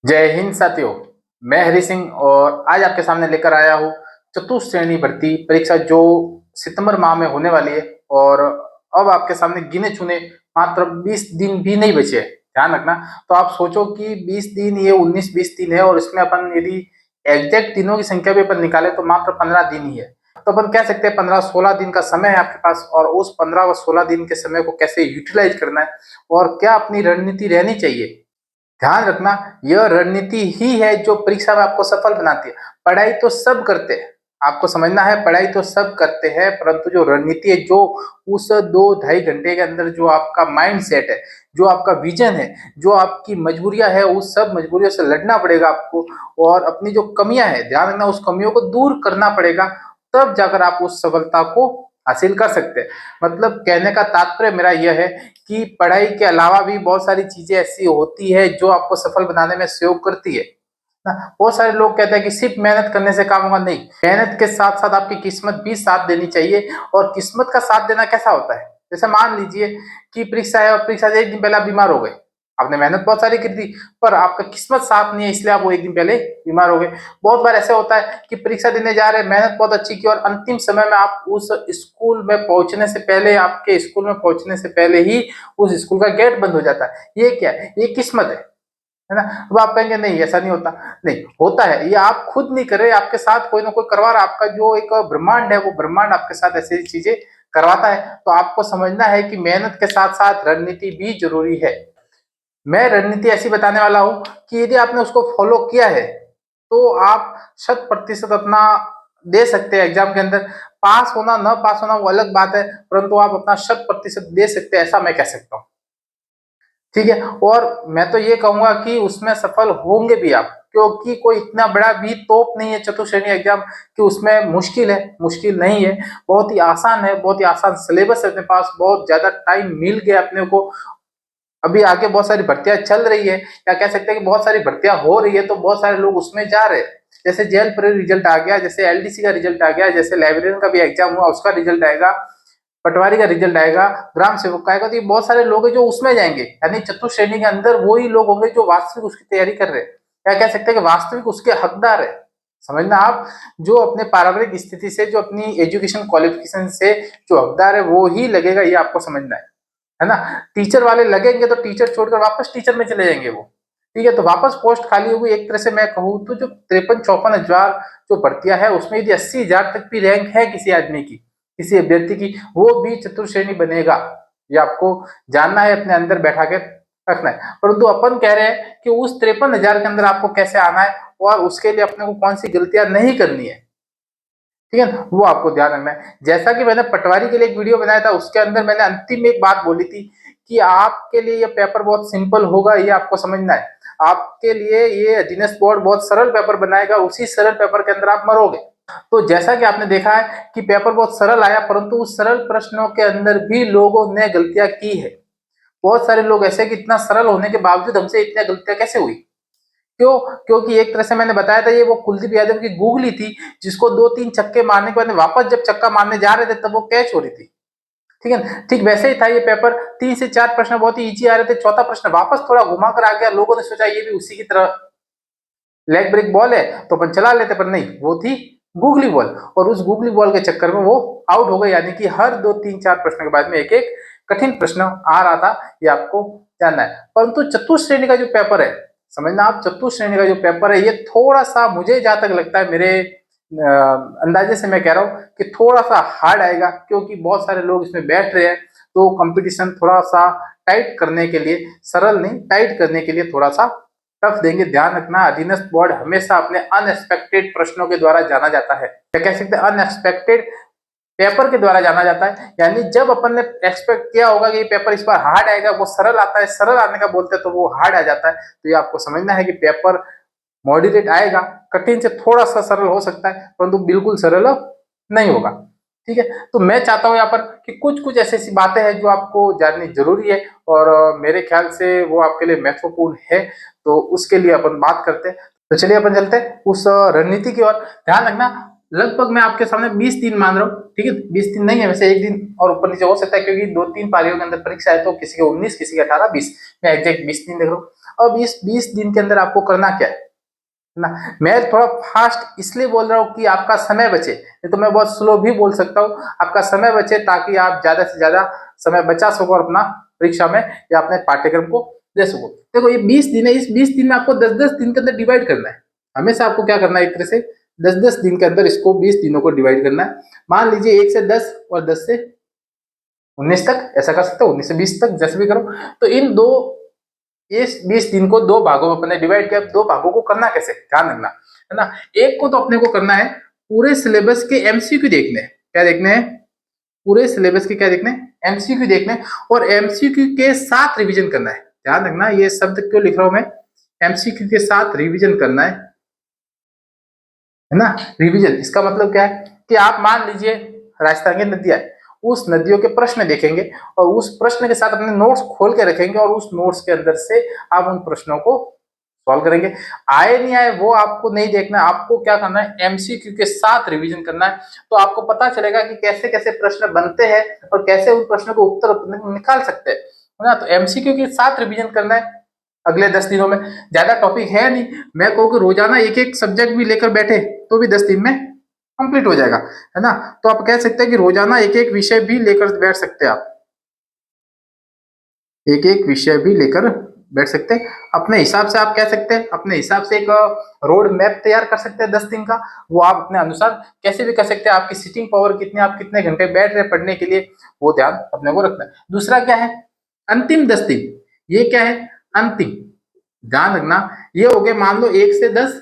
जय हिंद साथियों। मैं हरि सिंह और आज आपके सामने लेकर आया हूँ चतुश्रेणी भर्ती परीक्षा जो सितंबर माह में होने वाली है। और अब आपके सामने गिने चुने मात्र 20 दिन भी नहीं बचे हैं। ध्यान रखना। तो आप सोचो कि 20 दिन, ये 19-20 दिन है और इसमें अपन यदि एग्जैक्ट दिनों की संख्या भी अपन निकाले तो मात्र 15 दिन ही है। तो अपन कह सकते हैं 15-16 दिन का समय है आपके पास, और उस 15 व 16 दिन के समय को कैसे यूटिलाइज करना है और क्या अपनी रणनीति रहनी चाहिए। ध्यान रखना, यह रणनीति ही है जो परीक्षा में आपको सफल बनाती है। पढ़ाई तो सब करते हैं, आपको समझना है, पढ़ाई तो सब करते हैं, परंतु जो रणनीति है, जो उस 2-2.5 घंटे के अंदर जो आपका माइंड सेट है, जो आपका विजन है, जो आपकी मजबूरियां है, उस सब मजबूरियों से लड़ना पड़ेगा आपको। और अपनी जो कमियां है, ध्यान रखना, उस कमियों को दूर करना पड़ेगा। तब जाकर आप उस सफलता को हासिल कर सकते हैं। मतलब कहने का तात्पर्य मेरा यह है कि पढ़ाई के अलावा भी बहुत सारी चीजें ऐसी होती है जो आपको सफल बनाने में सहयोग करती है ना। बहुत सारे लोग कहते हैं कि सिर्फ मेहनत करने से काम होगा। नहीं, मेहनत के साथ साथ आपकी किस्मत भी साथ देनी चाहिए। और किस्मत का साथ देना कैसा होता है, जैसे मान लीजिए कि परीक्षा है और परीक्षा से एक दिन पहले आप बीमार हो गए। आपने मेहनत बहुत सारी की थी, पर आपका किस्मत साथ नहीं है, इसलिए आप वो एक दिन पहले बीमार हो गए। बहुत बार ऐसा होता है कि परीक्षा देने जा रहे हैं, मेहनत बहुत अच्छी की और अंतिम समय में आप उस स्कूल में पहुंचने से पहले, आपके स्कूल में पहुंचने से पहले ही उस स्कूल का गेट बंद हो जाता है। ये क्या है? ये किस्मत है ना। अब आप कहेंगे नहीं ऐसा नहीं होता। नहीं होता है, ये आप खुद नहीं कर रहे, आपके साथ कोई ना कोई करवा रहा है। आपका जो एक ब्रह्मांड है, वो ब्रह्मांड आपके साथ ऐसी चीजें करवाता है। तो आपको समझना है कि मेहनत के साथ साथ रणनीति भी जरूरी है। मैं रणनीति ऐसी बताने वाला हूं कि यदि आपने उसको फॉलो किया है तो आप 100% अपना दे सकते हैं एग्जाम के अंदर। पास होना न पास होना वो अलग बात है, परंतु आप अपना 100% दे सकते हैं, ऐसा मैं कह सकता हूँ। ठीक है, और मैं तो ये कहूंगा कि उसमें सफल होंगे भी आप, क्योंकि कोई इतना बड़ा भी तोप नहीं है चतुश्रेणी एग्जाम कि उसमें मुश्किल है। मुश्किल नहीं है, बहुत ही आसान है, बहुत ही आसान सिलेबस है अपने पास, बहुत ज्यादा टाइम मिल गया अपने को। अभी आगे बहुत सारी भर्तियां चल रही है, या कह सकते हैं कि बहुत सारी भर्तियां हो रही है, तो बहुत सारे लोग उसमें जा रहे हैं। जैसे जेल पर रिजल्ट आ गया, जैसे एलडीसी का रिजल्ट आ गया, जैसे लाइब्रेरियन का भी एग्जाम हुआ उसका रिजल्ट आएगा, पटवारी का रिजल्ट आएगा, ग्राम सेवक का आएगा। तो ये बहुत सारे लोग हैं जो उसमें जाएंगे, यानी चतुश्रेणी के अंदर वही लोग होंगे जो वास्तविक उसकी तैयारी कर रहे हैं, या कह सकते हैं कि वास्तविक उसके हकदार है। समझना आप, जो अपने पारिवारिक स्थिति से, जो अपनी एजुकेशन क्वालिफिकेशन से जो हकदार है वो ही लगेगा, ये आपको समझना है ना। टीचर वाले लगेंगे तो टीचर छोड़कर वापस टीचर में चले जाएंगे वो। ठीक है, तो वापस पोस्ट खाली होगी। एक तरह से मैं कहूँ तो जो 53-54 हजार जो भर्तियां है, उसमें यदि 80,000 तक भी रैंक है किसी आदमी की, किसी अभ्यर्थी की, वो भी चतुर्श्रेणी बनेगा। ये आपको जानना है, अपने अंदर बैठा के रखना है। परंतु अपन कह रहे हैं कि उस 53,000 के अंदर आपको कैसे आना है और उसके लिए अपने को कौन सी गलतियां नहीं करनी है। ठीक है ना, वो आपको ध्यान रखना है। जैसा कि मैंने पटवारी के लिए एक वीडियो बनाया था, उसके अंदर मैंने अंतिम में एक बात बोली थी कि आपके लिए ये पेपर बहुत सिंपल होगा, ये आपको समझना है। आपके लिए ये अधीनस्थ बोर्ड बहुत सरल पेपर बनाएगा, उसी सरल पेपर के अंदर आप मरोगे। तो जैसा कि आपने देखा है कि पेपर बहुत सरल आया, परंतु उस सरल प्रश्नों के अंदर भी लोगों ने गलतियां की है। बहुत सारे लोग ऐसे कि इतना सरल होने के बावजूद हमसे इतनी गलतियां कैसे हुई। क्यों? क्योंकि एक तरह से मैंने बताया था, ये वो कुलदीप यादव की गूगली थी, जिसको 2-3 छक्के मारने के बाद वापस जब छक्का मारने जा रहे थे तब वो कैच हो रही थी। ठीक है, ठीक वैसे ही था ये पेपर। 3 से 4 प्रश्न बहुत ही इजी आ रहे थे, चौथा प्रश्न वापस थोड़ा घुमा कर आ गया। लोगों ने सोचा ये भी उसी की तरह लेग ब्रेक बॉल है तो अपन चला लेते, पर नहीं, वो थी गूगली बॉल। और उस गूगली बॉल के चक्कर में वो आउट हो गए, यानी कि हर 2-3-4 प्रश्न के बाद में एक एक कठिन प्रश्न आ रहा था। ये आपको जानना है। परंतु चतुश्रेणी का जो पेपर है, समझना आप, चतुश्रेणी का जो पेपर है ये थोड़ा सा, मुझे जहां तक लगता है, मेरे अंदाजे से मैं कह रहा हूँ कि थोड़ा सा हार्ड आएगा, क्योंकि बहुत सारे लोग इसमें बैठ रहे हैं। तो कंपटीशन थोड़ा सा टाइट करने के लिए, सरल नहीं टाइट करने के लिए थोड़ा सा टफ देंगे। ध्यान रखना, अधीनस्थ बोर्ड हमेशा अपने अनएक्सपेक्टेड प्रश्नों के द्वारा जाना जाता है, क्या कह सकते हैं, अनएक्सपेक्टेड पेपर के द्वारा जाना जाता है। यानी जब अपन ने एक्सपेक्ट किया होगा कि ये पेपर इस बार हार्ड आएगा, वो सरल आता है, सरल आने का बोलते हैं तो वो हार्ड आ जाता है। तो ये आपको समझना है कि पेपर मॉडरेट आएगा, कठिन से थोड़ा सा सरल हो सकता है, परंतु बिल्कुल सरल नहीं होगा। ठीक है, तो मैं चाहता हूं यहाँ पर कि कुछ कुछ ऐसी ऐसी बातें हैं जो आपको जाननी जरूरी है, और मेरे ख्याल से वो आपके लिए महत्वपूर्ण है। तो उसके लिए अपन बात करते हैं। तो चलिए अपन चलते हैं उस रणनीति की ओर। ध्यान रखना, लगभग मैं आपके सामने 20 दिन मान रहा हूँ, ठीक है। 20 दिन नहीं है, वैसे एक दिन और ऊपर नीचे हो सकता है, क्योंकि 2-3 पारियों के अंदर परीक्षा है, तो किसी के 19, किसी के 18, 20, मैं एग्जैक्ट 20 दिन देख रहा हूँ। अब इस 20 दिन के अंदर आपको करना क्या है ना। मैं थोड़ा फास्ट इसलिए बोल रहा हूँ कि आपका समय बचे, नहीं तो मैं बहुत स्लो भी बोल सकता हूँ। आपका समय बचे ताकि आप ज्यादा से ज्यादा समय बचा सको और अपना परीक्षा में या अपने पाठ्यक्रम को दे सको। देखो ये 20 दिन है, इस 20 दिन में आपको 10-10 दिन के अंदर डिवाइड करना है। हमेशा आपको क्या करना है, एक तरह से 10-10 दिन के अंदर इसको 20 दिनों को डिवाइड करना है। मान लीजिए 1 से 10 और 10 से 19 तक, ऐसा कर सकते हो, 19 से 20 तक जैसे भी करो। तो इन दो इस 20 दिन को दो भागों में अपने डिवाइड किया। दो भागों को करना कैसे, ध्यान रखना, है ना। एक को तो अपने को करना है पूरे सिलेबस के एमसीक्यू देखने हैं। क्या देखने हैं, पूरे सिलेबस के क्या देखने हैं, एमसीक्यू देखने हैं, और एमसीक्यू के साथ रिवीजन करना है। ध्यान रखना, ये शब्द क्यों लिख रहा हूं मैं, एमसीक्यू के साथ रिवीजन करना है ना। रिवीजन इसका मतलब क्या है कि आप मान लीजिए राजस्थान की नदियां है, उस नदियों के प्रश्न देखेंगे और उस प्रश्न के साथ अपने नोट्स खोल के रखेंगे, और उस नोट्स के अंदर से आप उन प्रश्नों को सॉल्व करेंगे। आए नहीं आए वो आपको नहीं देखना है, आपको क्या करना है, एमसीक्यू के साथ रिवीजन करना है। तो आपको पता चलेगा कि कैसे कैसे प्रश्न बनते हैं और कैसे उन प्रश्नों को उत्तर निकाल सकते हैं, है ना। तो एमसीक्यू के साथ रिवीजन करना है अगले 10 दिनों में। ज्यादा टॉपिक है नहीं, मैं कहूँ कि रोजाना एक एक सब्जेक्ट भी लेकर बैठे तो भी 10 दिन में कंप्लीट हो जाएगा, है ना। तो आप कह सकते हैं कि रोजाना एक एक विषय भी लेकर बैठ सकते हैं, आप एक एक विषय भी लेकर बैठ सकते हैं। अपने हिसाब से आप कह सकते हैं, अपने हिसाब से एक रोड मैप तैयार कर सकते हैं 10 दिन का। वो आप अपने अनुसार कैसे भी कर सकते हैं। आपकी सिटिंग पावर कितनी, आप कितने घंटे बैठ रहे हैं पढ़ने के लिए, वो ध्यान अपने को रखना है। दूसरा क्या है, अंतिम 10 दिन। ये क्या है, अंतिम, ध्यान रखना। ये हो गए मान लो 1 से 10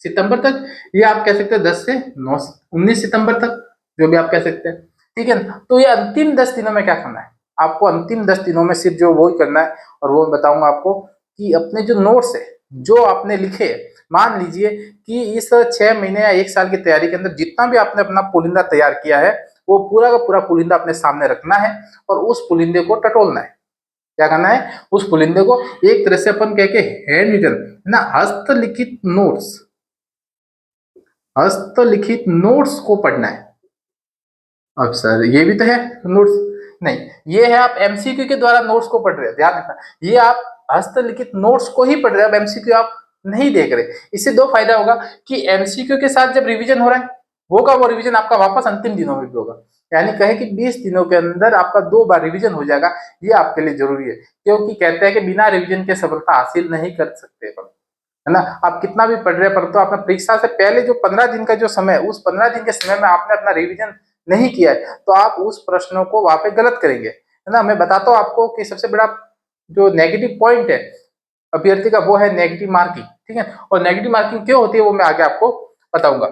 सितंबर तक, ये आप कह सकते हैं 10 से 9 19 सितंबर तक, जो भी आप कह सकते हैं, ठीक है ना। तो ये अंतिम 10 दिनों में क्या करना है, आपको अंतिम 10 दिनों में सिर्फ जो वो ही करना है, और वो मैं बताऊंगा आपको कि अपने जो नोट्स है जो आपने लिखे, मान लीजिए कि इस 6 महीने या 1 साल की तैयारी के अंदर जितना भी आपने अपना पुलिंदा तैयार किया है, वो पूरा का पूरा पुलिंदा अपने सामने रखना है और उस पुलिंदे को टटोलना है। क्या करना है, उस पुलिंदे को एक तरह से अपन कह के हैंड रिटन ना, हस्तलिखित नोट्स, हस्तलिखित नोट्स को पढ़ना है। अब सर ये भी तो है नोट्स, नहीं, ये है आप एमसीक्यू के द्वारा नोट्स को पढ़ रहे हैं, ध्यान रखना। ये आप हस्तलिखित नोट्स को ही पढ़ रहे हैं, अब एमसीक्यू आप नहीं देख रहे। इससे दो फायदा होगा कि एमसीक्यू के साथ जब रिवीजन हो रहा है, होगा वो रिवीजन आपका वापस अंतिम दिनों में भी होगा। यानी कहे कि 20 दिनों के अंदर आपका 2 बार रिवीजन हो जाएगा। ये आपके लिए जरूरी है, क्योंकि कहते हैं कि बिना रिवीजन के सफलता हासिल नहीं कर सकते अपन, है ना। आप कितना भी पढ़ रहे हैं, परंतु आपने परीक्षा से पहले जो 15 दिन का जो समय, उस 15 दिन के समय में आपने अपना रिवीजन नहीं किया है, तो आप उस प्रश्नों को वहां पे गलत करेंगे, है ना। मैं बताता हूँ आपको कि सबसे बड़ा जो नेगेटिव पॉइंट है अभ्यर्थी का, वो है नेगेटिव मार्किंग, ठीक है। और नेगेटिव मार्किंग क्यों होती है वो मैं आगे आपको बताऊंगा।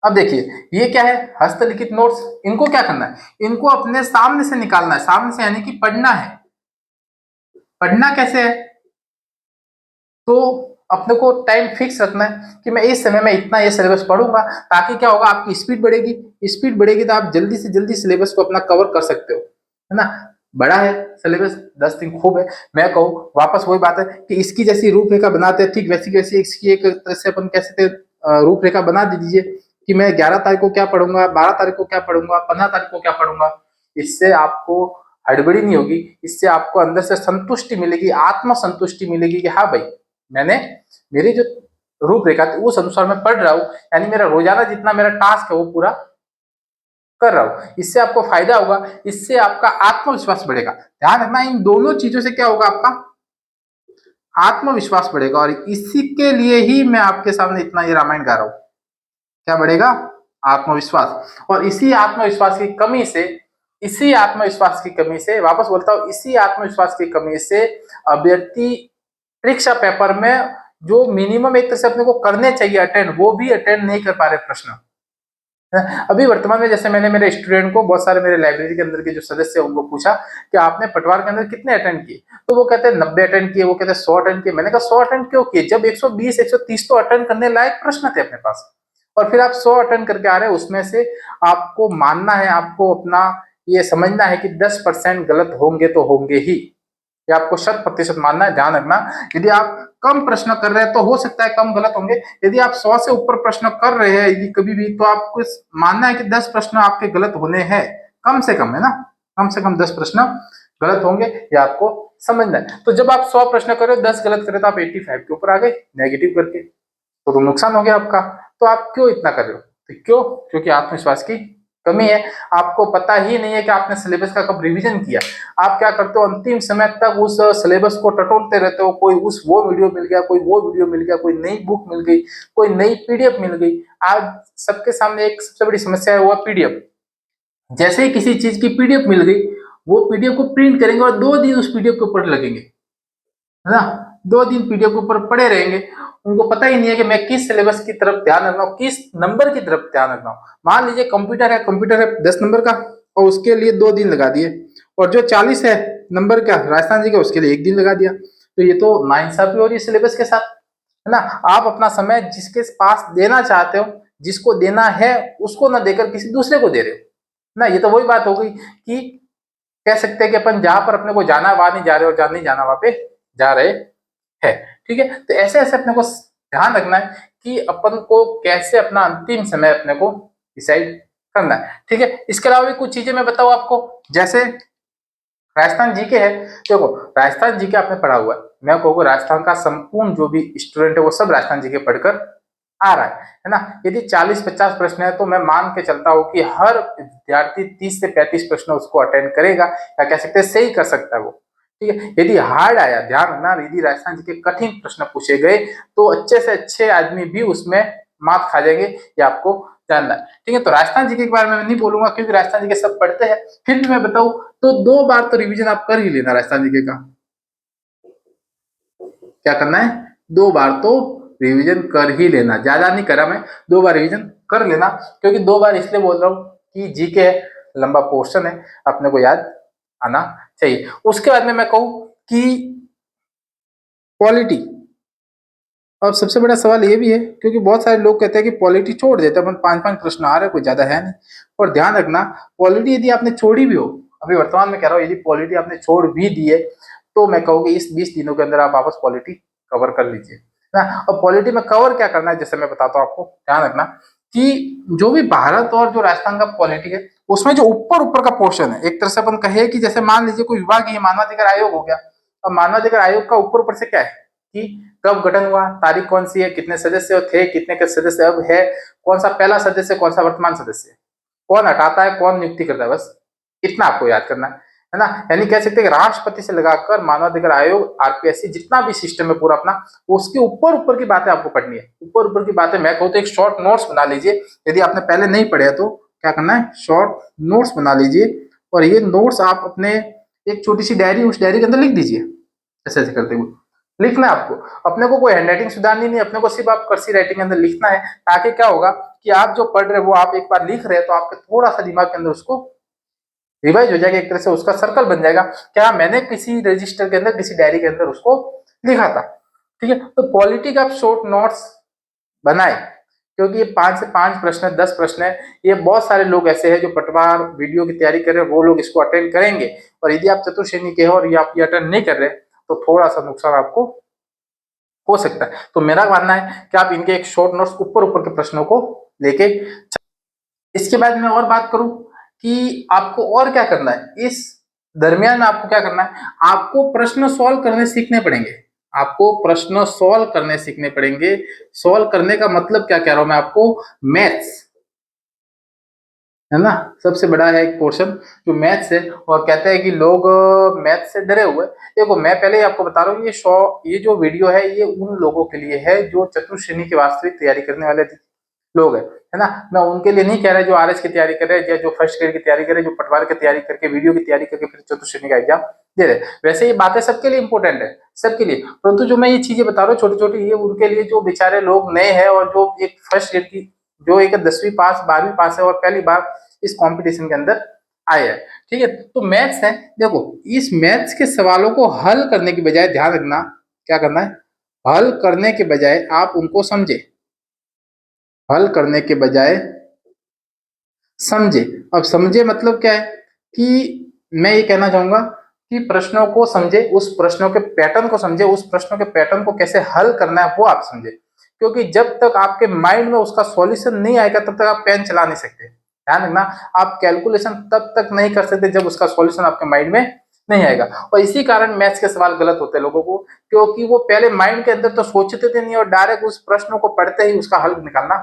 अब देखिए ये क्या है, हस्तलिखित नोट्स, इनको क्या करना है, इनको अपने सामने से निकालना है, सामने से यानी कि पढ़ना है। पढ़ना कैसे है, तो अपने को टाइम फिक्स रखना है कि मैं इस समय में इतना ये सिलेबस पढ़ूंगा, ताकि क्या होगा, आपकी स्पीड बढ़ेगी। स्पीड बढ़ेगी तो आप जल्दी से जल्दी सिलेबस को अपना कवर कर सकते हो, है ना। बड़ा है सिलेबस, 10 दिन खूब है। मैं कहूँ वापस वही बात है कि इसकी जैसी रूपरेखा बनाते हैं, ठीक वैसी वैसी इसकी एक तरह से अपन कह सकते रूपरेखा बना दीजिए कि मैं 11 तारीख को क्या पढ़ूंगा, 12 तारीख को क्या पढ़ूंगा, 15 तारीख को क्या पढ़ूंगा। इससे आपको हड़बड़ी नहीं होगी, इससे आपको अंदर से संतुष्टि मिलेगी, आत्म संतुष्टि मिलेगी कि हाँ भाई, मैंने मेरी जो रूपरेखा थी उस अनुसार मैं पढ़ रहा हूँ, यानी मेरा रोजाना जितना मेरा टास्क है वो पूरा कर रहा हूँ। इससे आपको फायदा होगा, इससे आपका आत्मविश्वास बढ़ेगा। ध्यान रखना, इन दोनों चीजों से क्या होगा, आपका आत्मविश्वास बढ़ेगा। और इसी के लिए ही मैं आपके सामने इतना ये रामायण गा रहा हूँ। क्या बढ़ेगा, आत्मविश्वास। और इसी आत्मविश्वास की कमी से, वापस बोलता हूँ, इसी आत्मविश्वास की कमी से अभ्यर्थी परीक्षा पेपर में जो मिनिमम एक तरह से अपने को करने चाहिए अटेंड, वो भी अटेंड नहीं कर पा रहे प्रश्न। अभी वर्तमान में जैसे मैंने मेरे स्टूडेंट को, बहुत सारे मेरे लाइब्रेरी के अंदर के जो सदस्य हैं उनको पूछा कि आपने पटवार के अंदर कितने अटेंड किए, तो वो कहते हैं 90 अटेंड किए, वो कहते हैं 100 अटेंड किए। मैंने कहा 100 अटेंड क्यों किए, जब 120 130 तो अटेंड करने लायक प्रश्न थे अपने पास, और फिर आप 100 अटेंड करके आ रहे हैं। उसमें से आपको मानना है, आपको अपना ये समझना है कि 10% गलत होंगे तो होंगे ही, ये आपको 100% मानना है। ध्यान रखना, यदि आप कम प्रश्न कर रहे हैं तो हो सकता है कम गलत होंगे। यदि आप 100 से ऊपर प्रश्न कर रहे हैं यदि कभी भी, तो आपको मानना है कि 10 प्रश्न आपके गलत होने हैं, कम से कम, है ना, कम से कम 10 प्रश्न गलत होंगे, ये आपको समझना है। तो जब आप 100 प्रश्न कर रहे हो, 10 गलत करे तो आप 85 के ऊपर आ गए नेगेटिव करके, तो नुकसान हो गया आपका। तो आप क्यों इतना कर रहे हो? तो क्यों? क्योंकि आत्मविश्वास की कमी है। आपको पता ही नहीं है कि आपने सिलेबस का कब रिवीजन किया। आप क्या करते हो, अंतिम समय तक उस सिलेबस को टटोलते रहते हो। कोई उस वो वीडियो मिल गया, कोई वो वीडियो मिल गया, कोई नई बुक मिल गई, कोई नई पीडीएफ मिल गई। आज सबके सामने एक सबसे बड़ी समस्या है, वो पीडीएफ। जैसे ही किसी चीज की पीडीएफ मिल गई, वो पीडीएफ को प्रिंट करेंगे और 2 दिन उस पीडीएफ के ऊपर लगेंगे, है ना, 2 दिन पीडीएफ के ऊपर पड़े रहेंगे। उनको पता ही नहीं है कि मैं किस सिलेबस की तरफ ध्यान रख रहा हूँ, किस नंबर की तरफ ध्यान रख रहा हूँ। मान लीजिए कंप्यूटर है 10 नंबर का, और उसके लिए 2 दिन लगा दिए, और जो 40 है नंबर का राजस्थान जी का, उसके लिए 1 दिन लगा दिया। तो ये तो नाइंसाफी हो रही है सिलेबस के साथ, है ना। आप अपना समय जिसके पास देना चाहते हो, जिसको देना है, उसको ना देकर किसी दूसरे को दे रहे हो ना। ये तो वही बात हो गई कि कह सकते हैं कि अपन जहां पर अपने को जाना है वहां नहीं जा रहे, और जहां नहीं जाना वहां पे जा रहे है। ठीक है, तो ऐसे ऐसे अपने को ध्यान रखना है कि अपन को कैसे अपना अंतिम समय अपने को डिसाइड करना है। ठीक है, इसके अलावा भी कुछ चीजें मैं बताऊं आपको, जैसे राजस्थान जीके है। देखो, राजस्थान जीके आपने पढ़ा हुआ है, मैं कहूँगा राजस्थान का संपूर्ण जो भी स्टूडेंट है वो सब राजस्थान जीके पढ़कर आ रहा है ना। यदि 40-50 प्रश्न है तो मैं मान के चलता हूँ कि हर विद्यार्थी 30 से 35 प्रश्न उसको अटेंड करेगा, या कह सकते हैं सही कर सकता है वो। ठीक है, यदि हार्ड आया, ध्यान रखना, यदि राजस्थान जी के कठिन प्रश्न पूछे गए तो अच्छे से अच्छे आदमी भी उसमें मात खा जाएंगे, ये आपको जानना है। ठीक है, तो राजस्थान जी के बारे में मैं नहीं बोलूंगा क्योंकि राजस्थान जी के सब पढ़ते हैं। फिर भी मैं बताऊं तो 2 बार तो रिवीजन आप कर ही लेना राजस्थान जी का। क्या करना है, 2 बार तो रिवीजन कर ही लेना, ज्यादा नहीं करा मैं, 2 बार रिवीजन कर लेना। क्योंकि 2 बार इसलिए बोल रहा हूँ कि जीके है, लंबा पोर्शन है, अपने को याद आना चाहिए। उसके बाद में मैं कहूँ कि पॉलिटी। अब सबसे बड़ा सवाल ये भी है, क्योंकि बहुत सारे लोग कहते हैं कि पॉलिटी छोड़ देते हैं, 5-5 प्रश्न आ रहे हैं, कोई ज्यादा है नहीं। और ध्यान रखना, पॉलिटी यदि आपने छोड़ी भी हो, अभी वर्तमान में कह रहा हूँ, यदि पॉलिटी आपने छोड़ भी दी है, तो मैं कहूँगी इस 20 दिनों के अंदर आप वापस पॉलिटी कवर कर लीजिए ना। और पॉलिटी में कवर क्या करना है, जैसे मैं बताता हूँ आपको, ध्यान रखना कि जो भी भारत और जो राजस्थान का पॉलिटी है, उसमें जो ऊपर ऊपर का पोर्शन है, एक तरह से अपन कहे कि जैसे मान लीजिए कोई विभाग ही मानवाधिकार आयोग हो गया। अब मानवाधिकार आयोग का ऊपर ऊपर से क्या है कि कब गठन हुआ, तारीख कौन सी है, कितने सदस्य थे, कितने के सदस्य अब है, कौन सा पहला सदस्य, कौन सा वर्तमान सदस्य, कौन हटाता है, कौन नियुक्ति करता है, बस इतना आपको याद करना है ना। यानी कह सकते हैं कि राष्ट्रपति से लगाकर मानवाधिकार आयोग, आरपीएससी, जितना भी सिस्टम है पूरा अपना, उसके ऊपर ऊपर की बातें आपको पढ़नी है। ऊपर ऊपर की बातें मैं कहूँ तो एक शॉर्ट नोट्स बना लीजिए। यदि आपने पहले नहीं पढ़े तो क्या करना है, शॉर्ट नोट्स बना लीजिए, और ये नोट्स आप अपने एक छोटी सी डायरी, उस डायरी के अंदर लिख दीजिए। ऐसे ऐसे करते हुए लिखना है आपको। अपने को कोई हैंडराइटिंग सुधारनी नहीं, अपने को सिर्फ आप कर्सिव राइटिंग के अंदर लिखना है, ताकि क्या होगा कि आप जो पढ़ रहे हो वो आप एक बार लिख रहे हैं तो आपके थोड़ा सा दिमाग के अंदर उसको रिवाइज हो जाएगा, एक तरह से उसका सर्कल बन जाएगा, क्या मैंने किसी रजिस्टर के अंदर, किसी डायरी के अंदर उसको लिखा था। ठीक है, तो पॉलिटी का आप शॉर्ट नोट्स बनाए, क्योंकि ये 5 से 5 प्रश्न, 10 प्रश्न है। ये बहुत सारे लोग ऐसे हैं जो पटवार वीडियो की तैयारी कर रहे हैं, वो लोग इसको अटेंड करेंगे, और यदि आप चतुर्थ श्रेणी के हो और ये आप ये अटेंड नहीं कर रहे तो थोड़ा सा नुकसान आपको हो सकता है। तो मेरा मानना है कि आप इनके एक शॉर्ट नोट्स ऊपर ऊपर के प्रश्नों को लेके। इसके बाद मैं और बात करूं कि आपको और क्या करना है, इस दरमियान में आपको क्या करना है, आपको प्रश्न सॉल्व करने सीखने पड़ेंगे। आपको प्रश्न सॉल्व करने सीखने पड़ेंगे। सॉल्व करने का मतलब क्या कह रहा हूं मैं आपको, मैथ्स, है ना, सबसे बड़ा है एक पोर्शन जो मैथ्स है। और कहते हैं कि लोग मैथ्स से डरे हुए। देखो, मैं पहले ही आपको बता रहा हूँ, ये जो वीडियो है ये उन लोगों के लिए है जो चतुर्थ श्रेणी की वास्तविक तैयारी करने वाले लोग है ना। मैं उनके लिए नहीं कह रहा जो आरएस की तैयारी कर रहे हैं, या जो फर्स्ट ग्रेड की तैयारी कर रहे हैं, जो पटवार की तैयारी करके, वीडियो की तैयारी करके फिर चतुर्थ श्रेणी का एग्जाम दे रहे हैं। वैसे ये बातें सबके लिए इंपॉर्टेंट है, सबके लिए, परंतु जो मैं ये चीजें बता रहा हूँ छोटी छोटी, ये उनके लिए जो बेचारे लोग नए हैं, और जो एक फर्स्ट ग्रेड की, जो एक 10वीं पास, 12वीं पास है और पहली बार इस कंपटीशन के अंदर आए हैं। ठीक है, तो मैथ्स है। देखो, इस मैथ्स के सवालों को हल करने की बजाय, ध्यान रखना, क्या करना है, हल करने के बजाय आप उनको समझे, हल करने के बजाय समझे। अब समझे मतलब क्या है कि मैं ये कहना चाहूंगा कि प्रश्नों को समझे, उस प्रश्नों के पैटर्न को समझे, उस प्रश्नों के पैटर्न को कैसे हल करना है वो आप समझे, क्योंकि जब तक आपके माइंड में उसका सॉल्यूशन नहीं आएगा तब तक आप पेन चला नहीं सकते। ध्यान रखना, आप कैलकुलेशन तब तक नहीं कर सकते जब उसका सॉल्यूशन आपके माइंड में नहीं आएगा। और इसी कारण मैथ्स के सवाल गलत होते हैं लोगों को, क्योंकि वो पहले माइंड के अंदर तो सोचते थे नहीं और डायरेक्ट उस प्रश्नों को पढ़ते ही उसका हल निकालना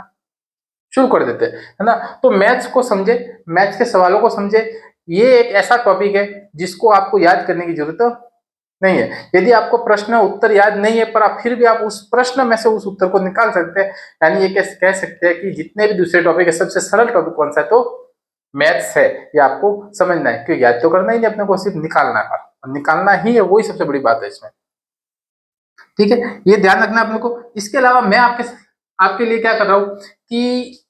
शुरू कर देते हैं, है ना। तो मैथ्स को समझे, मैथ्स के सवालों को समझे। ये एक ऐसा टॉपिक है जिसको आपको याद करने की जरूरत नहीं है। यदि आपको प्रश्न उत्तर याद नहीं है पर आप फिर भी आप उस प्रश्न में से उस उत्तर को निकाल सकते हैं, यानी ये कह सकते हैं कि जितने भी दूसरे टॉपिक है सबसे सरल टॉपिक कौन सा है, तो मैथ्स है। ये आपको समझना है, क्योंकि याद तो करना ही नहीं, अपने को सिर्फ निकालना है, और निकालना ही है, वही सबसे बड़ी बात है इसमें। ठीक है, ये ध्यान रखना आप लोग को। इसके अलावा मैं आपके लिए क्या कर रहा हूं कि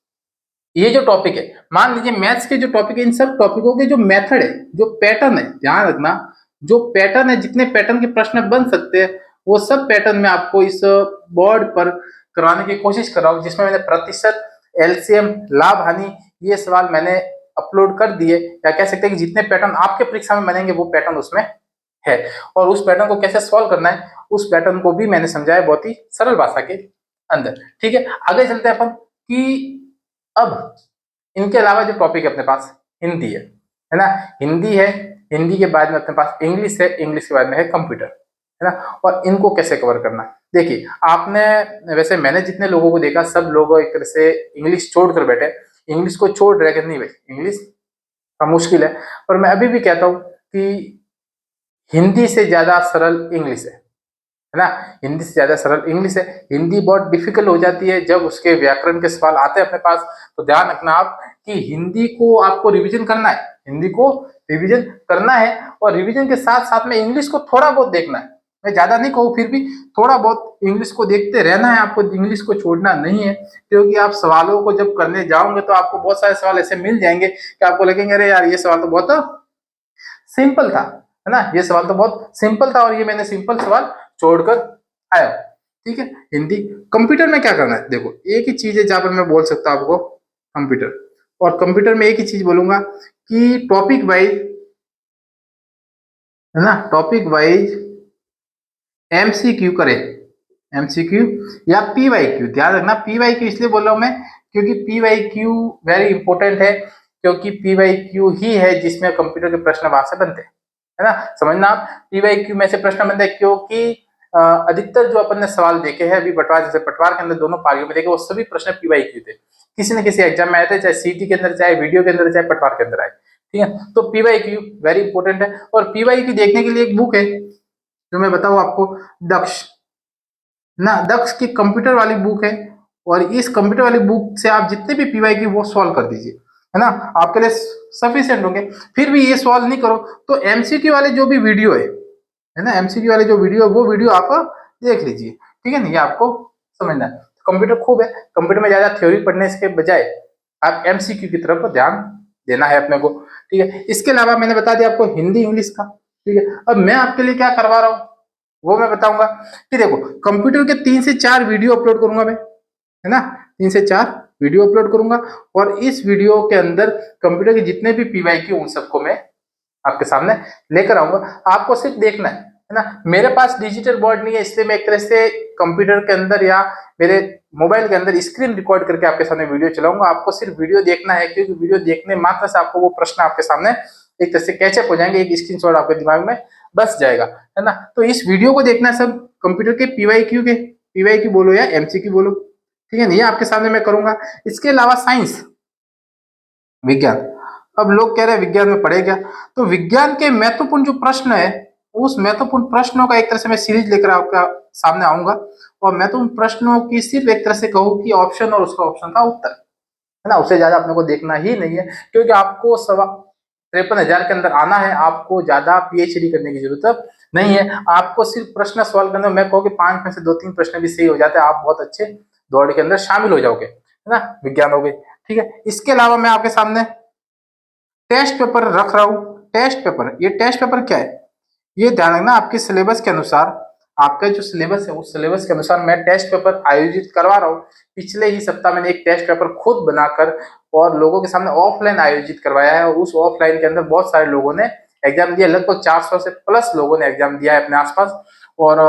ये जो टॉपिक है, मान लीजिए मैथ्स के जो टॉपिक है, इन सब टॉपिकों के जो मेथड है, जो पैटर्न है, ध्यान रखना, जो पैटर्न है, जितने पैटर्न के प्रश्न बन सकते हैं वो सब पैटर्न मैं आपको इस बोर्ड पर करवाने की कोशिश कर रहा हूँ, जिसमें मैंने प्रतिशत, एलसीएम, लाभ हानि, ये सवाल मैंने अपलोड कर दिए, या कह सकते हैं कि जितने पैटर्न आपके परीक्षा में बनेंगे वो पैटर्न उसमें है। और उस पैटर्न को कैसे सॉल्व करना है, उस पैटर्न को भी मैंने समझाया बहुत ही सरल भाषा के अंदर। ठीक है, आगे चलते हैं अपन कि अब इनके अलावा जो टॉपिक है अपने पास, हिंदी है ना। हिंदी है, हिंदी के बाद में अपने पास इंग्लिश है, इंग्लिश के बाद में है कंप्यूटर, है ना। और इनको कैसे कवर करना है, देखिए आपने, वैसे मैंने जितने लोगों को देखा सब लोग एक तरह से इंग्लिश छोड़कर बैठे, इंग्लिश को छोड़ रहे कि नहीं भाई, इंग्लिश का मुश्किल है। पर मैं अभी भी कहता हूँ कि हिंदी से ज्यादा सरल इंग्लिश है ना। हिंदी से ज्यादा सरल इंग्लिश है। हिंदी बहुत डिफिकल्ट हो जाती है जब उसके व्याकरण के सवाल आते हैं अपने पास। तो ध्यान रखना आप कि हिंदी को आपको रिवीजन करना है, हिंदी को रिवीजन करना है, और रिवीजन के साथ साथ में इंग्लिश को थोड़ा बहुत देखना है। मैं ज्यादा नहीं कहूँ, फिर भी थोड़ा बहुत इंग्लिश को देखते रहना है आपको, इंग्लिश को छोड़ना नहीं है। क्योंकि आप सवालों को जब करने जाओगे तो आपको बहुत सारे सवाल ऐसे मिल जाएंगे कि आपको लगेंगे अरे यार ये सवाल तो बहुत सिंपल था, है ना, ये सवाल तो बहुत सिंपल था और ये मैंने सिंपल सवाल छोड़कर आया। ठीक है, हिंदी। कंप्यूटर में क्या करना है, देखो एक ही चीज है जहां पर मैं बोल सकता हूं आपको, कंप्यूटर। और कंप्यूटर में एक ही चीज बोलूंगा कि टॉपिक वाइज, है ना, टॉपिक वाइज एमसीक्यू करें, एमसीक्यू या पीवाईक्यू। ध्यान रखना, पीवाईक्यू इसलिए बोल रहा हूं मैं क्योंकि पीवाईक्यू वेरी इंपॉर्टेंट है, क्योंकि पीवाईक्यू ही है जिसमें कंप्यूटर के प्रश्न वहां से बनते हैं, है ना। समझना आप, पीवाईक्यू में से प्रश्न बनते हैं क्योंकि अधिकतर जो अपन ने सवाल देखे हैं अभी पटवार, जैसे पटवार के अंदर दोनों पारियों में देखे, वो सभी प्रश्न पीवाईक्यू थे, किसी न किसी एग्जाम में आए थे, चाहे सीटी के अंदर, चाहे वीडियो के अंदर, चाहे पटवार के अंदर आए। ठीक है, तो पीवाईक्यू वेरी इंपॉर्टेंट है। और पीवाईक्यू देखने के लिए एक बुक है जो मैं बताऊं आपको, दक्ष ना, दक्ष की कंप्यूटर वाली बुक है। और इस कंप्यूटर वाली बुक से आप जितने भी पीवाईक्यू वो सॉल्व कर दीजिए, है ना, आपके लिए सफिशिएंट होंगे। फिर भी ये सॉल्व नहीं करो तो एमसीक्यू वाले जो भी वीडियो है ना, एमसीक्यू वाले जो वीडियो है वो वीडियो आप देख लीजिए। ठीक है ना, ये आपको समझना है। कंप्यूटर खूब है, कंप्यूटर में ज्यादा थ्योरी पढ़ने के बजाय आप एमसीक्यू की तरफ ध्यान देना है अपने को। ठीक है, इसके अलावा मैंने बता दिया आपको हिंदी इंग्लिश का। ठीक है, अब मैं आपके लिए क्या करवा रहा हूँ वो मैं बताऊंगा कि देखो, कंप्यूटर के 3 से 4 वीडियो अपलोड करूंगा मैं, है ना, 3 से 4 वीडियो अपलोड करूंगा। और इस वीडियो के अंदर कंप्यूटर के जितने भी पीवाईक्यू उन सबको मैं आपके सामने लेकर आऊंगा, आपको सिर्फ देखना है ना। मेरे पास डिजिटल बोर्ड नहीं है, इसलिए मैं एक तरह से कंप्यूटर के अंदर या मेरे मोबाइल के अंदर स्क्रीन रिकॉर्ड करके आपके सामने वीडियो चलाऊंगा। आपको सिर्फ वीडियो देखना है, क्योंकि वीडियो देखने मात्र से आपको वो प्रश्न आपके सामने एक तरह से कैचअप हो जाएंगे, एक स्क्रीनशॉट आपके दिमाग में बस जाएगा, है ना। तो इस वीडियो को देखना है सब कंप्यूटर के पीवाईक्यू बोलो या एमसीक्यू बोलो। ठीक है, ये आपके सामने मैं करूंगा। इसके अलावा साइंस, विज्ञान, अब लोग कह रहे हैं विज्ञान में पढ़े क्या, तो विज्ञान के महत्वपूर्ण जो प्रश्न है, उस महत्वपूर्ण प्रश्नों का एक तरह से मैं सीरीज लेकर आपका सामने आऊंगा। और महत्वपूर्ण प्रश्नों की सिर्फ एक तरह से कहूँ कि ऑप्शन और उसका ऑप्शन का उत्तर, है ना, उससे ज्यादा अपने को देखना ही नहीं है, क्योंकि आपको 53,000 के अंदर आना है। आपको ज्यादा पीएचडी करने की जरूरत नहीं है, आपको सिर्फ प्रश्न सॉल्व करना। मैं कहूँ कि 5 में से 2-3 प्रश्न भी सही हो जाते हैं, आप बहुत अच्छे दौड़ के अंदर शामिल हो जाओगे, है ना, विज्ञान हो गए। ठीक है, इसके अलावा मैं आपके सामने टेस्ट पेपर रख रहा हूं। टेस्ट पेपर, ये टेस्ट पेपर क्या है, ये ध्यान रखना, आपके सिलेबस के अनुसार, आपका जो सिलेबस है उस सिलेबस के अनुसार मैं टेस्ट पेपर आयोजित करवा रहा हूँ। पिछले ही सप्ताह मैंने एक टेस्ट पेपर खुद बनाकर और लोगों के सामने ऑफलाइन आयोजित करवाया है, और उस ऑफलाइन के अंदर बहुत सारे लोगों ने एग्जाम दिया, लगभग 400 से प्लस लोगों ने एग्जाम दिया है अपने आसपास। और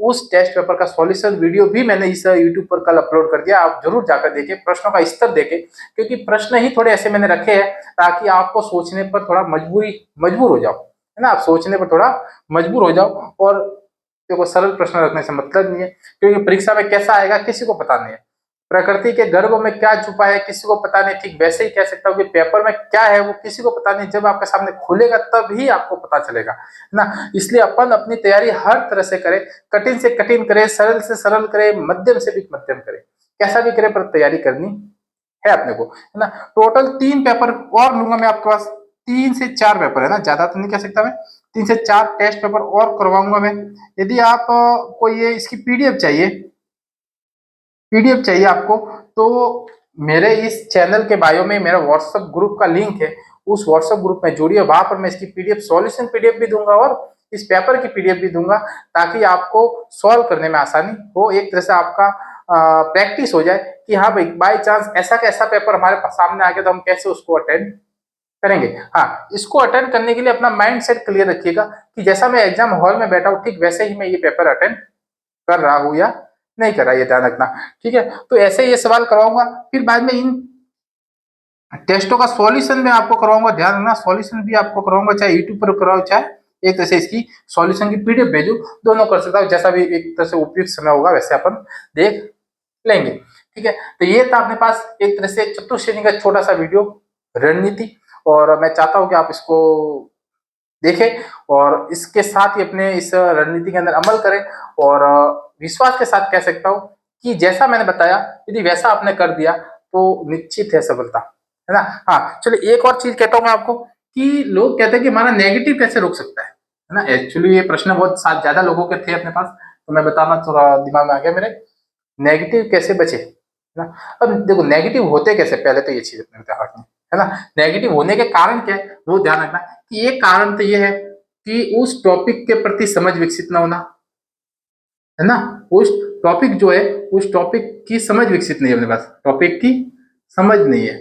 उस टेस्ट पेपर का सॉल्यूशन वीडियो भी मैंने इस यूट्यूब पर कल अपलोड कर दिया, आप जरूर जाकर देखें, प्रश्नों का स्तर देखें, क्योंकि प्रश्न ही थोड़े ऐसे मैंने रखे हैं ताकि आपको सोचने पर थोड़ा मजबूर हो जाओ, है ना, आप सोचने पर थोड़ा मजबूर हो जाओ। और देखो, सरल प्रश्न रखने से मतलब नहीं है, क्योंकि परीक्षा में कैसा आएगा किसी को पता नहीं है, प्रकृति के गर्भ में क्या छुपा है किसी को पता नहीं। ठीक वैसे ही कह सकता हूँ कि पेपर में क्या है वो किसी को पता नहीं, जब आपके सामने खुलेगा तब ही आपको पता चलेगा, है ना। इसलिए अपन अपनी तैयारी हर तरह से करें, कठिन से कठिन करें, सरल से सरल करें, मध्यम से भी मध्यम करें, कैसा भी करें पर तैयारी करनी है अपने को, है ना। टोटल 3 पेपर और लूंगा मैं आपके पास, 3 से 4 पेपर, है ना, ज्यादा तो नहीं कह सकता मैं, 3 से 4 टेस्ट पेपर और करवाऊंगा मैं। यदि आप को ये इसकी पीडीएफ चाहिए आपको, तो मेरे इस चैनल के बायो में मेरा व्हाट्सएप ग्रुप का लिंक है, उस व्हाट्सएप ग्रुप में जुड़िए, वहां पर मैं इसकी पीडीएफ सॉल्यूशन पीडीएफ भी दूंगा और इस पेपर की पीडीएफ भी दूंगा, ताकि आपको सॉल्व करने में आसानी हो, एक तरह से आपका प्रैक्टिस हो जाए कि हाँ भाई, बाई चांस ऐसा कैसा पेपर हमारे पास सामने आ गया तो हम कैसे उसको अटेंड करेंगे। हाँ, इसको अटेंड करने के लिए अपना माइंड सेट क्लियर रखिएगा कि जैसा मैं एग्जाम हॉल में बैठा हूँ ठीक वैसे ही मैं ये पेपर अटेंड कर रहा हूँ या नहीं कर रहा, ये ध्यान रखना, ठीक है। तो ऐसे ये सवाल करवाऊंगा, फिर बाद में इन टेस्टों का सॉल्यूशन मैं आपको करवाऊंगा, ध्यान रखना, सॉल्यूशन भी आपको करवाऊंगा, चाहे यूट्यूब पर कराओ चाहे एक तरह से इसकी सॉल्यूशन की पीडीएफ भेजो, दोनों कर सकता हूँ, जैसा भी एक तरह से उपयुक्त समय होगा वैसे अपन देख लेंगे, ठीक है। तो ये था अपने पास एक तरह से चतुश्रेणी का छोटा सा वीडियो रणनीति, और मैं चाहता हूँ कि आप इसको देखें और इसके साथ ही अपने इस रणनीति के अंदर अमल करें, और विश्वास के साथ कह सकता हूँ कि जैसा मैंने बताया यदि वैसा आपने कर दिया तो निश्चित है सफलता, है ना। हाँ, चलिए एक और चीज कहता हूँ मैं आपको कि लोग कहते हैं कि हमारा नेगेटिव कैसे रोक सकता है ना। एक्चुअली ये प्रश्न बहुत ज्यादा लोगों के थे अपने पास, तो मैं बताना थोड़ा दिमाग में आ गया मेरे, नेगेटिव कैसे बचे, है ना। अब देखो, नेगेटिव होते कैसे, पहले तो ये चीज अपने ध्यान रखना, है ना। नेगेटिव होने के कारण क्या है वो ध्यान रखना कि एक कारण तो ये है कि उस टॉपिक के प्रति समझ विकसित ना होना, है ना। उस टॉपिक जो है, उस टॉपिक की समझ विकसित नहीं है अपने पास, टॉपिक की समझ नहीं है,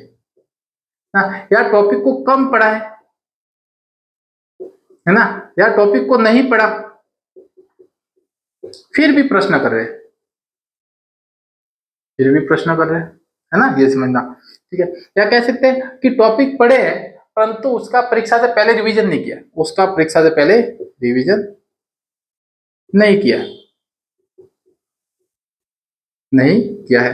या टॉपिक को कम पढ़ा है ना, या टॉपिक को नहीं पढ़ा फिर भी प्रश्न कर रहे हैं, है ना, ये समझना, ठीक है। या कह सकते हैं कि टॉपिक पढ़े हैं परंतु उसका परीक्षा से पहले रिवीजन नहीं किया, उसका परीक्षा से पहले रिवीजन नहीं किया, है,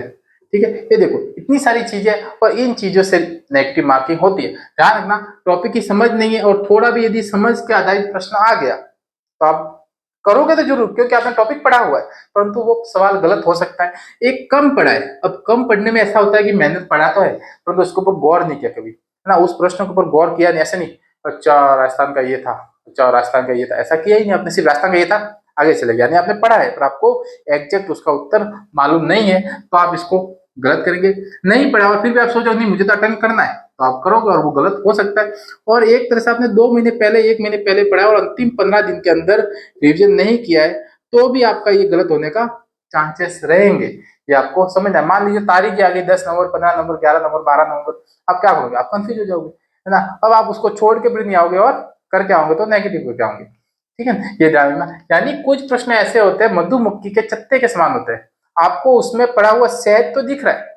ठीक है। ये देखो, इतनी सारी चीजें और इन चीजों से नेगेटिव मार्किंग होती है, ध्यान रखना। टॉपिक की समझ नहीं है और थोड़ा भी यदि समझ के आधारित प्रश्न आ गया तो आप करोगे तो जरूर, क्योंकि आपने टॉपिक पढ़ा हुआ है, परंतु वो सवाल गलत हो सकता है। एक कम पढ़ा है, अब कम पढ़ने में ऐसा होता है कि मेहनत पढ़ा तो है परंतु उसके ऊपर गौर नहीं किया कभी, है ना, उस प्रश्न के ऊपर गौर किया नहीं, ऐसे नहीं अच्छा राजस्थान का ये था, अच्छा राजस्थान का ये था, ऐसा किया ही नहीं आपने, सिर्फ राजस्थान का ये था आगे चले गया, नहीं आपने पढ़ा है पर आपको एग्जैक्ट उसका उत्तर मालूम नहीं है, तो आप इसको गलत करेंगे। नहीं पढ़ा और फिर भी आप सोचो नहीं मुझे तो अटेंड करना है, तो आप करोगे और वो गलत हो सकता है। और एक तरह से आपने 2 महीने पहले 1 महीने पहले पढ़ा और अंतिम 15 दिन के अंदर रिविजन नहीं किया है तो भी आपका ये गलत होने का चांसेस रहेंगे, ये आपको समझना है। मान लीजिए तारीख आ गई 10 नवंबर, 15 नवंबर, 11 नवंबर, 12 नवंबर, आप क्या करोगे, आप कंफ्यूज हो जाओगे, है ना। अब आप उसको छोड़ के फिर नहीं आओगे और करके आओगे तो नेगेटिव करके आओगे, ठीक है। ये ध्यान रखना, यानी कुछ प्रश्न ऐसे होते हैं मधुमक्खी के चत्ते के समान होते हैं, आपको उसमें पड़ा हुआ शहद तो दिख रहा है,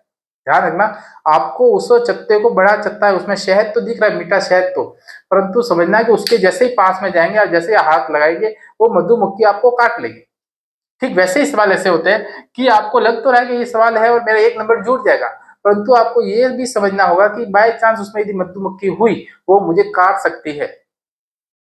ध्यान रखना, आपको उस चत्ते को बड़ा चत्ता है उसमें शहद तो दिख रहा है, मीठा शहद तो, परंतु समझना है कि उसके जैसे ही पास में जाएंगे और जैसे ही हाथ लगाएंगे वो मधुमक्खी आपको काट लेगी। ठीक वैसे ही सवाल ऐसे होते हैं कि आपको लग तो रहा है कि ये सवाल है और मेरा 1 नंबर जुट जाएगा, परंतु आपको ये भी समझना होगा कि बाय चांस उसमें यदि मधुमक्खी हुई वो मुझे काट सकती है,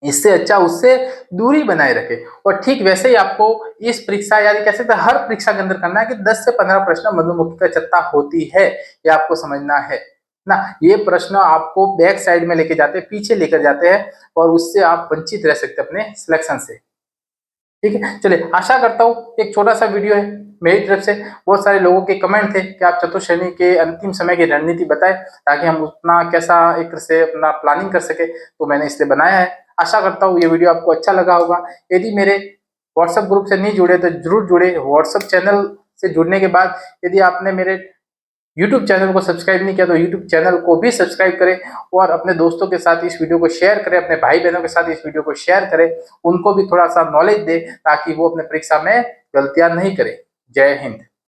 इससे अच्छा उससे दूरी बनाए रखे। और ठीक वैसे ही आपको इस परीक्षा यानी कह सकते हैं हर परीक्षा के अंदर करना है कि 10 से 15 प्रश्न मधुमक्खी का चत्ता होती है, ये आपको समझना है ना। ये प्रश्न आपको बैक साइड में लेके जाते हैं, पीछे लेकर जाते हैं और उससे आप वंचित रह सकते हैं अपने सिलेक्शन से, ठीक है। चलिए, आशा करता हूँ एक छोटा सा वीडियो है मेरी तरफ से, बहुत सारे लोगों के कमेंट थे कि आप चतुश्रेणी के अंतिम समय की रणनीति बताएं ताकि हम उतना कैसा एक तरह से अपना प्लानिंग कर सके, तो मैंने इसलिए बनाया है। आशा करता हूँ ये वीडियो आपको अच्छा लगा होगा। यदि मेरे व्हाट्सएप ग्रुप से नहीं जुड़े तो जरूर जुड़े, व्हाट्सएप चैनल से जुड़ने के बाद यदि आपने मेरे यूट्यूब चैनल को सब्सक्राइब नहीं किया तो यूट्यूब चैनल को भी सब्सक्राइब करें और अपने दोस्तों के साथ इस वीडियो को शेयर करें, अपने भाई बहनों के साथ इस वीडियो को शेयर करें, उनको भी थोड़ा सा नॉलेज दें ताकि वो अपने परीक्षा में गलतियां नहीं करें। जय हिंद।